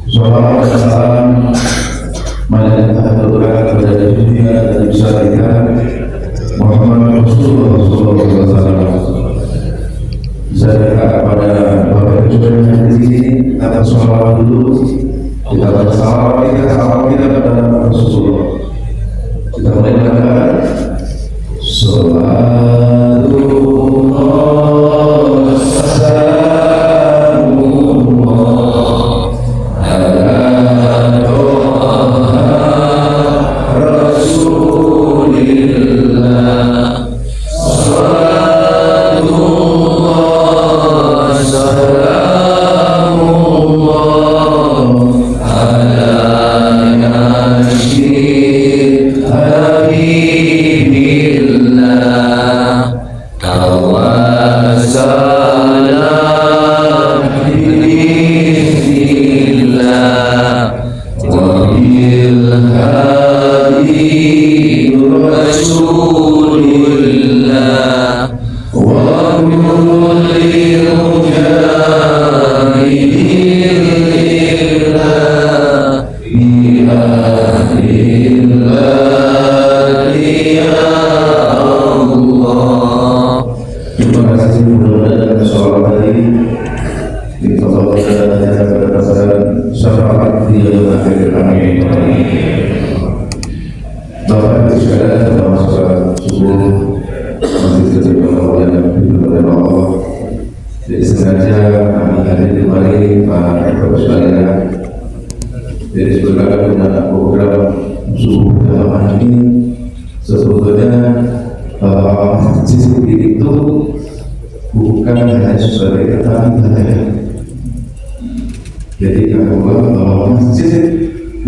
Salawat dan salam Marilah kepada dunia dan besarnya Muhammad Rasulullah SAW. Saya kepada Bapak Ibu yang di sini, kita salawat dulu. Kita baca salawat kita kepada Rasulullah. Kita mulai dengan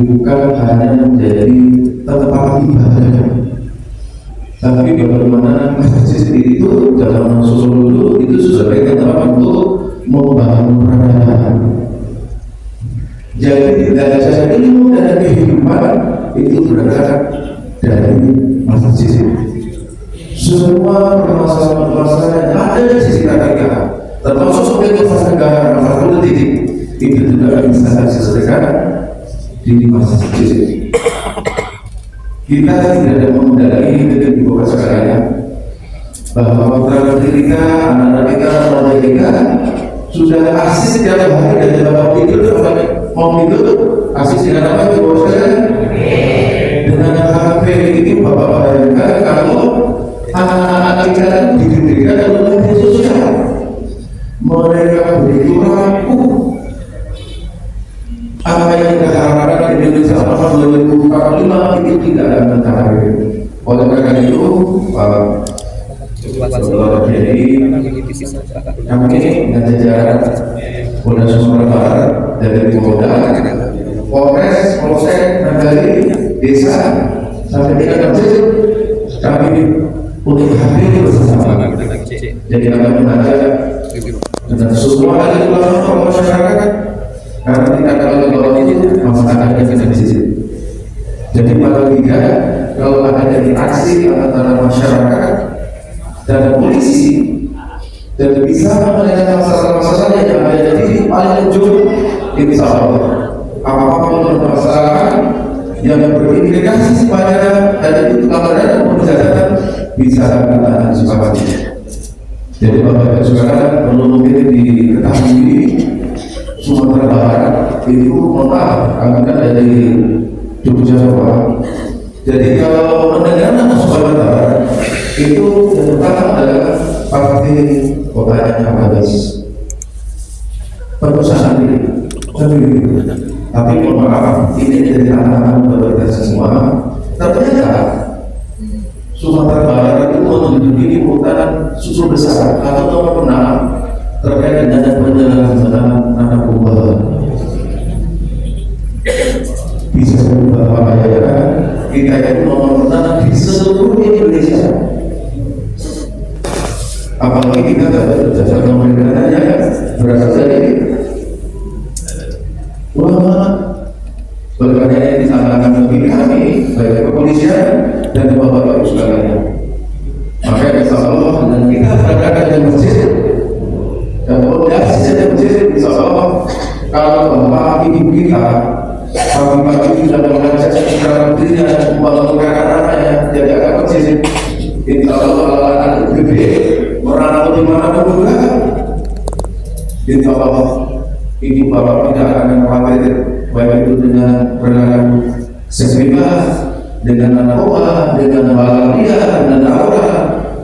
bukan hanya menjadi tempat ibadah, tapi bagaimana masjid itu dalam Rasulullah dulu itu sebagai tempat untuk membangun peradaban. Jadi dasar ilmu dan kehidupan itu berangkat dari masjid. Semua permasalahan-permasalahan yang ada di sisi kita, termasuk sebagai masalah negara, masalah politik, itu juga bisa diselesaikan di masjid. Kita tidak ada mengendalikan dengan ibu bapak sekalian bahwa putra kita, anak-anak kita, orang kita sudah asik setiap hari dari bapak tidur sampai mau tidur asik dengan apa ibu bapak sekalian? Dengan HP ini bapak bayangkan kalau anak-anak kita didirikan dalam media sosial, mereka begitu rapuh. Apa yang kita harapkan di Indonesia tahun 2045 itu tidak akan tercapai. Oleh karena itu, jadi kami dengan jajaran Polda Sumatera Barat dari Polda, Polres, Polsek, Nagari, Desa sampai dengan masjid, kami untuk hadir bersama. Jadi kami mengajak dengan semua dari ulama masyarakat. Karena kita kalau bawa itu masyarakatnya bisa di sini. Jadi paling tidak kalau ada interaksi antara masyarakat dan polisi dan bisa menyelesaikan masalah-masalah yang ada di paling ujung, insya Allah apapun permasalahan yang berimplikasi pada dan itu keamanan dan penjagaan bisa kita antisipasi. Jadi Bapak Ibu sekalian perlu mungkin diketahui Sumatera Barat itu kami kan dari Jogja Jawa. Jadi kalau mendengar nama Sumatera Barat itu yang pertama adalah partai kotanya Habis perusahaan ini. Tapi mohon maaf ini dari anak-anak kita semua. Ternyata Sumatera Barat itu menduduki urutan susul besar atau nomor 6 terkait dengan penyelenggaraan narkoba. Bisa berubah ayat kita itu nomor 6 di seluruh Indonesia. Apalagi kita berdasarkan pemerintahannya berasal dari ulama. Berkaitan di tangan kami, baik kepolisian dan bapak-bapak sekalian. Maka insya Allah dan kita berangkat dari masjid dan fondasi saja masjid insya Allah kalau bapak ibu kita pagi-pagi sudah mengajak secara dirinya membangun anak-anaknya jaga konsisten, insya Allah anak gede merantau di mana pun juga, insya Allah ibu bapak tidak akan khawatir baik itu dengan perilaku seks bebas, dengan narkoba, dengan malaria, dengan aura,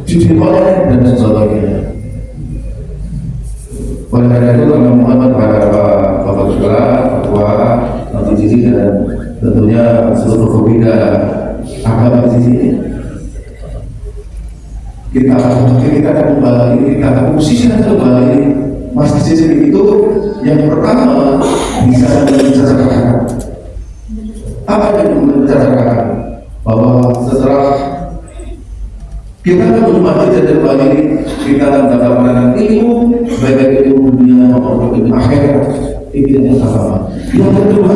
judi online dan sebagainya. Oleh karena itu kami mohon kepada Bapak Sekolah, Ketua, Nanti Cici dan tentunya seluruh pemuda agama di sini. Kita kembali, kita posisikan kembali masjid itu yang pertama bisa menceritakan apa yang menceritakan bahwa setelah kita menuju masjid dan kembali kita mendapatkan ilmu baik ilmu dunia maupun ilmu akhirat itu yang pertama. Yang kedua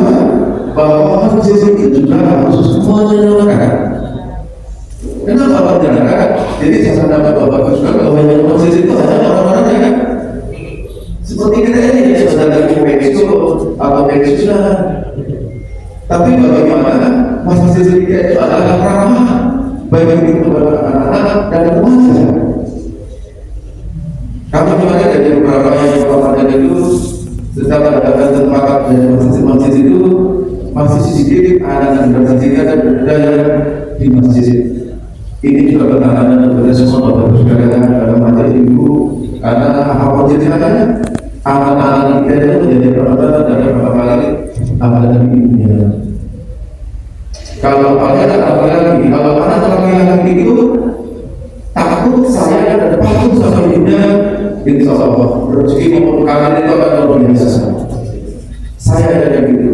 bahwa masjid itu juga harus menyenangkan. Kenapa menyenangkan? Jadi saya sampaikan Bapak juga bahwa yang masjid itu hanya orang-orang yang seperti kita ini saudara PKSU atau PKSU. Tapi bagaimana masjid itu adalah ramah baik itu kepada anak-anak dan remaja. Kami juga dari beberapa yang berpengalaman itu setelah ada tempat dari masjid itu masih sedikit anak yang bersedia dan berdaya di masjid. Ini juga bertanda kepada semua bapak saudara dalam mata ibu karena apa jadi anak-anak kita itu menjadi perhatian dan pertama kali anak ibunya. Kalau ada laki-laki, kalau anak laki-laki itu takut saya dan patuh sama ibunya, insya Allah rezeki maupun kalian itu akan luar biasa. Saya ada yang gitu.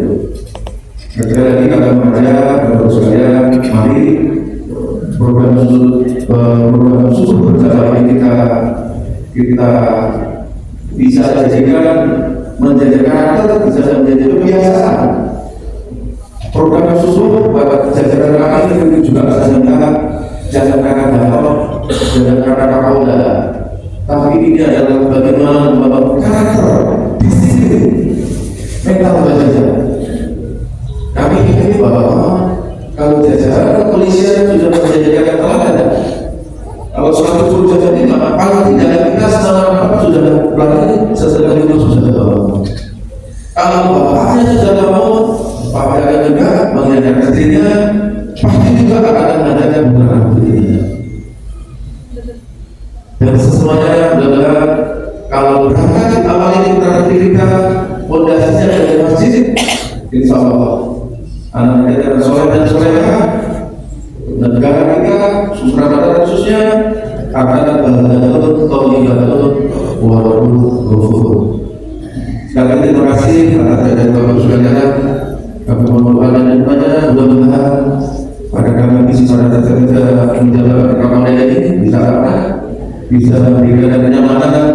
Sekali lagi kata remaja, bapak sekalian, mari program susu berjalan kita bisa jadikan menjadi karakter, bisa menjadi kebiasaan. Program susu buat jajaran kami itu juga sebenarnya jangan karena dalam, jangan karena kaulah. Tapi ini adalah bagaimana membangun karakter, disiplin, mental saja. Kami ini bahwa kalau jajaran kepolisian sudah menjadikan teladan. Kalau suatu suruh jajan ini, kalau tidak kita secara sudah pelajari sesudah itu sudah tahu. Kalau bapaknya sudah mau, bapaknya juga mengajar istrinya, pasti juga akan ada beberapa dirinya. Dan semuanya adalah kalau berangkat awal ini berangkat kita fondasinya dari masjid, insya Allah anak kita soleh dan soleha, negara kita, Sumatera khususnya akan berlanjut tolibatun warahmatullahi. Sekali lagi terima kasih atas dari Bapak Saudara. Kami mohon dan banyak mudah-mudahan pada kami bisa menjalankan ramadan ini bisa aman, bisa memberikan kenyamanan,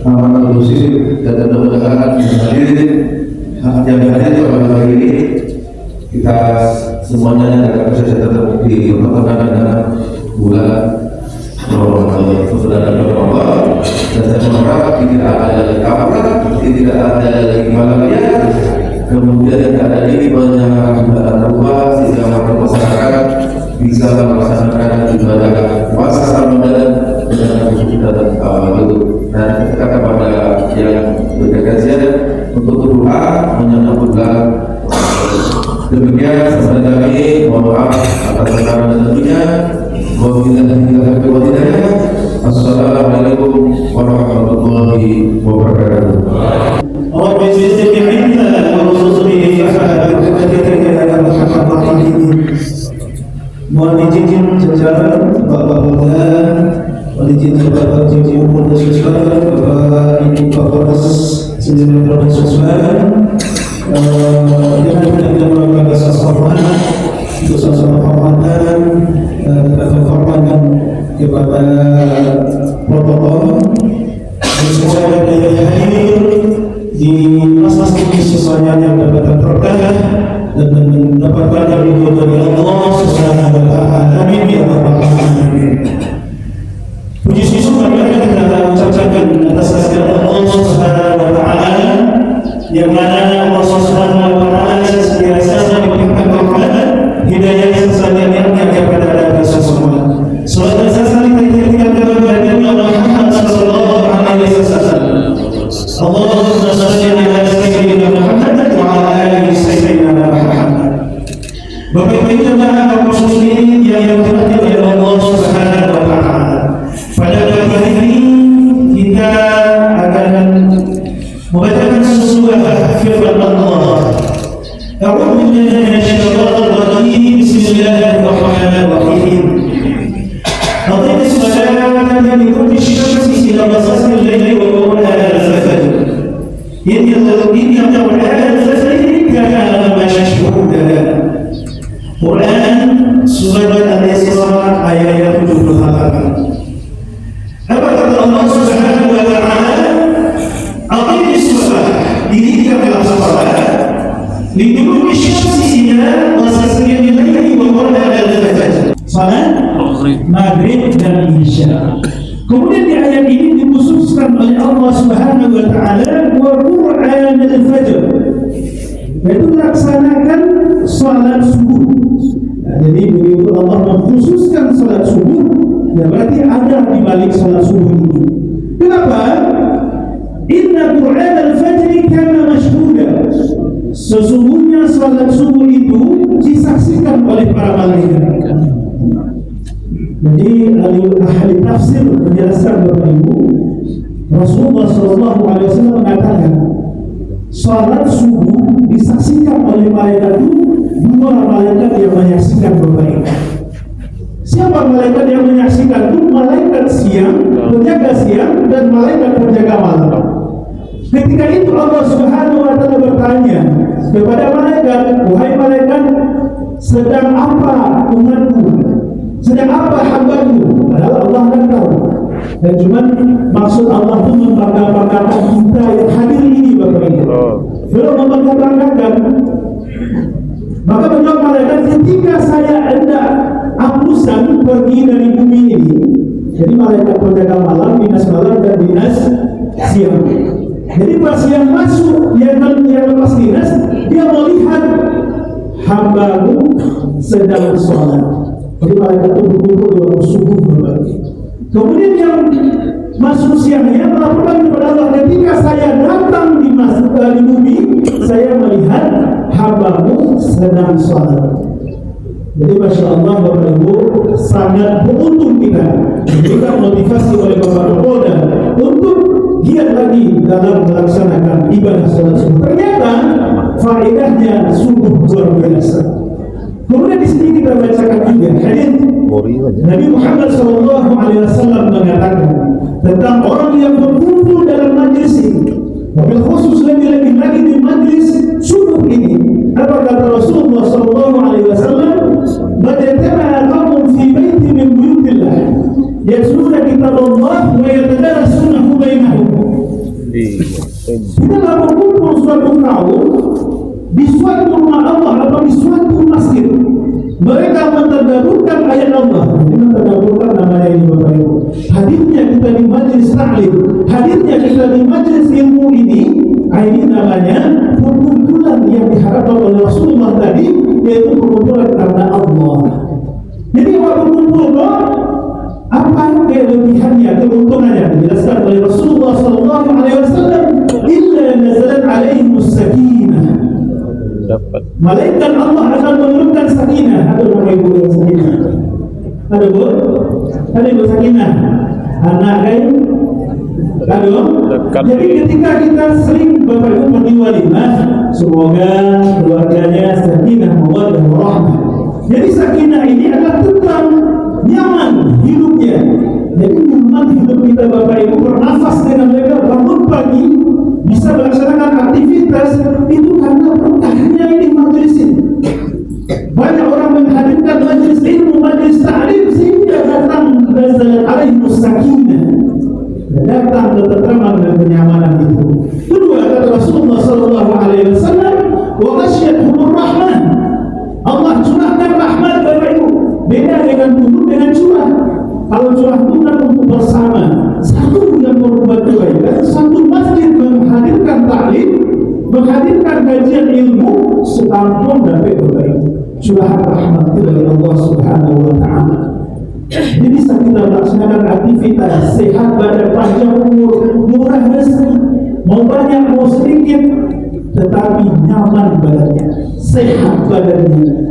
aman kondusif dan mudah-mudahan bisa hadir yang hadir pada hari ini kita semuanya dalam kesehatan di pertengahan dengan bulan Ramadan saudara Allah dan saya berharap tidak ada lagi kabar, tidak ada lagi malaria, kemudian tidak ada lagi banyak narkoba sehingga masyarakat bisa melaksanakan ibadah puasa Ramadan dengan kita dan dan kita kepada yang berkegiatan untuk berdoa menyambut bulan. Demikian sebentar kami mohon maaf atas kesalahan dan tentunya wabillahi. Assalamualaikum warahmatullahi wabarakatuh. Mohon izin jajaran Bapak Muda, mohon izin Bapak Jiji Umur Siswa, Bapak Ibu Bapak Sendiri Bapak Siswa. Jangan kita melakukan kesalahan, kesalahan hormatan, atau hormatan kepada protokol. Sesuai dengan hadir di masing-masing siswanya yang dapat berkah dan mendapatkan ridho dari Allah Subhanahu wa taala. Amin ya rabbal alamin. Puji syukur kita ucapkan atas kehadirat Allah Subhanahu wa taala yang mana Bapak-bapak jemaah kaum muslimin yang dirahmati oleh Allah Subhanahu wa taala. Pada pagi ini kita akan membacakan sebuah firman Allah. A'udzu billahi minasyaitonir rajim. Bismillahirrahmanirrahim. أقم الصلاة لدلوك الشمس إلى غسق الليل وقرآن الفجر إن قرآن الفجر كان مشهودا. Quran Surat Al-Isra ayat 78. Apa kata Allah Subhanahu wa taala? Aqimis shalah, dirikanlah salat liduluki syamsi ila ghasaqil laili wa qur'an al-fajr. Salat maghrib dan isya. Kemudian di ayat ini dikhususkan oleh Allah Subhanahu wa taala wa qur'an al-fajr, yaitu melaksanakan salat subuh. Nah, jadi begitu Allah mengkhususkan salat subuh, ya berarti ada di balik salat subuh ini. Kenapa? Inna Qur'an al-fajr kana mashhuda. Sesungguhnya salat subuh itu disaksikan oleh para malaikat. Jadi ahli tafsir menjelaskan Bapak Ibu, Rasulullah SAW mengatakan salat subuh disaksikan oleh malaikat itu dua malaikat yang menyaksikan Bapak Ibu. Siapa malaikat yang menyaksikan itu? Malaikat siang, penjaga siang, dan malaikat penjaga malam. Ketika itu Allah Subhanahu wa taala bertanya kepada malaikat, wahai malaikat, sedang apa umatku? Sedang apa hambaku? Padahal Allah kan tahu. Dan cuma maksud Allah itu membangga-banggakan kita yang hadir ini Bapak Ibu. Belum membangga-banggakan. Maka menjawab malaikat, ketika saya hendak hembusan pergi dari bumi ini. Jadi malaikat penjaga malam, dinas malam dan dinas siang. Jadi pas yang masuk, yang lepas dinas, dia melihat hambamu sedang sholat. Jadi malaikat itu berkumpul di waktu subuh. Kemudian yang masuk siangnya melaporkan kepada Allah, ketika saya datang di bumi, saya melihat hambamu sedang sholat. Jadi Masya Allah Bapak Ibu, sangat beruntung kita diberikan motivasi oleh Bapak Kapolda untuk giat lagi dalam melaksanakan ibadah sholat subuh. Ternyata faedahnya sungguh luar biasa. Kemudian di sini kita bacakan juga hadis Nabi Muhammad SAW mengatakan tentang orang yang berkumpul dalam majlis ini, wabil khusus lebih lagi di majlis subuh ini. Apa kata Rasulullah SAW? Bajatana qawmun fi baiti min buyutillah yatluna kitabullah wa yatadarasunahu bainahum. Kita berkumpul suatu kaum di suatu rumah Allah atau di suatu masjid. Mereka mentadaburkan ayat Allah. Ini mentadaburkan namanya ini Bapak Ibu. Hadirnya kita di majlis ta'lim, hadirnya kita di majlis ilmu ini namanya perkumpulan yang diharapkan oleh Rasulullah tadi, yaitu perkumpulan karena Allah. Jadi waktu berkumpul apa kelebihannya, keuntungannya dijelaskan oleh Rasulullah SAW. Illa nazalat alaihimus sakinah. Malaikat Allah akan menurunkan sakinah. Ada Bapak Ibu yang sakinah? Ada Bu? Ada Ibu sakinah? Anak kan? Ada. Jadi ketika kita sering Bapak Ibu pergi walimah, semoga keluarganya sakinah, mawaddah, warahmah. Jadi sakinah ini adalah tentang nyaman hidupnya. Jadi nyaman hidup kita Bapak Ibu, bernafas dengan mereka, bangun pagi, bisa melaksanakan aktivitas itu karena berkahnya ini majlis ini. Banyak orang menghadirkan majlis ilmu, majlis ta'lim, sehingga datang nazalat alaihimus sakinah, datang ketentraman dan kenyamanan itu. Kedua, kata Rasulullah SAW, wa ghasyiyatuhumur rahmah. Allah curahkan rahmat Bapak Ibu. Beda dengan turun dengan curah. Kalau curah itu kan untuk bersama, satu yang berbuat kebaikan, satu masjid menghadirkan ta'lim, menghadirkan kajian ilmu, sekampung dapat kebaikan. Curahan rahmat dari Allah Subhanahu wa taala. Jadi bisa kita melaksanakan aktivitas, sehat badan, panjang umur, murah rezeki, mau banyak mau sedikit, tetapi nyaman badannya, sehat badannya.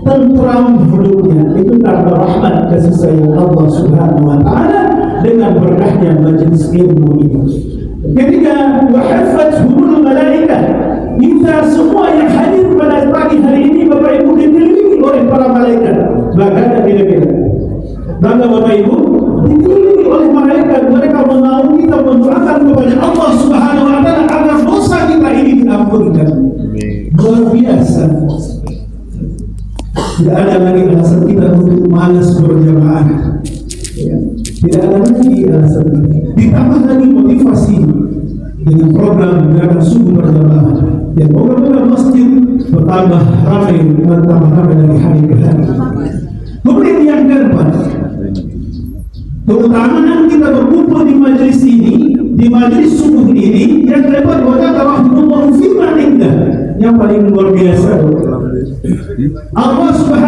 tentram hidupnya. Itu karena rahmat kasih sayang Allah Subhanahu wa taala dengan berkahnya majelis ilmu ini. Ketika wahafathumul malaikah, kita semua yang hadir pada pagi hari ini Bapak Ibu dikelilingi oleh para malaikat. Bagaimana kira-kira? Bagaimana Bapak Ibu? Dikelilingi oleh malaikat, mereka menaungi kita, mendoakan kepada Allah Subhanahu wa taala agar dosa kita ini diampunkan. Luar biasa. Tidak ada lagi alasan kita untuk malas berjamaah. Ya. Tidak ada lagi alasan kita. Ditambah lagi motivasi dengan program gerakan subuh berjamaah. Ya, moga-moga masjid bertambah ramai dari hari ke hari. Kemudian yang keempat, keutamaan kita berkumpul di majelis ini, di majelis subuh ini, yang keempat berkata rahimahullah firman indah yang paling luar biasa. Allah Subhanahu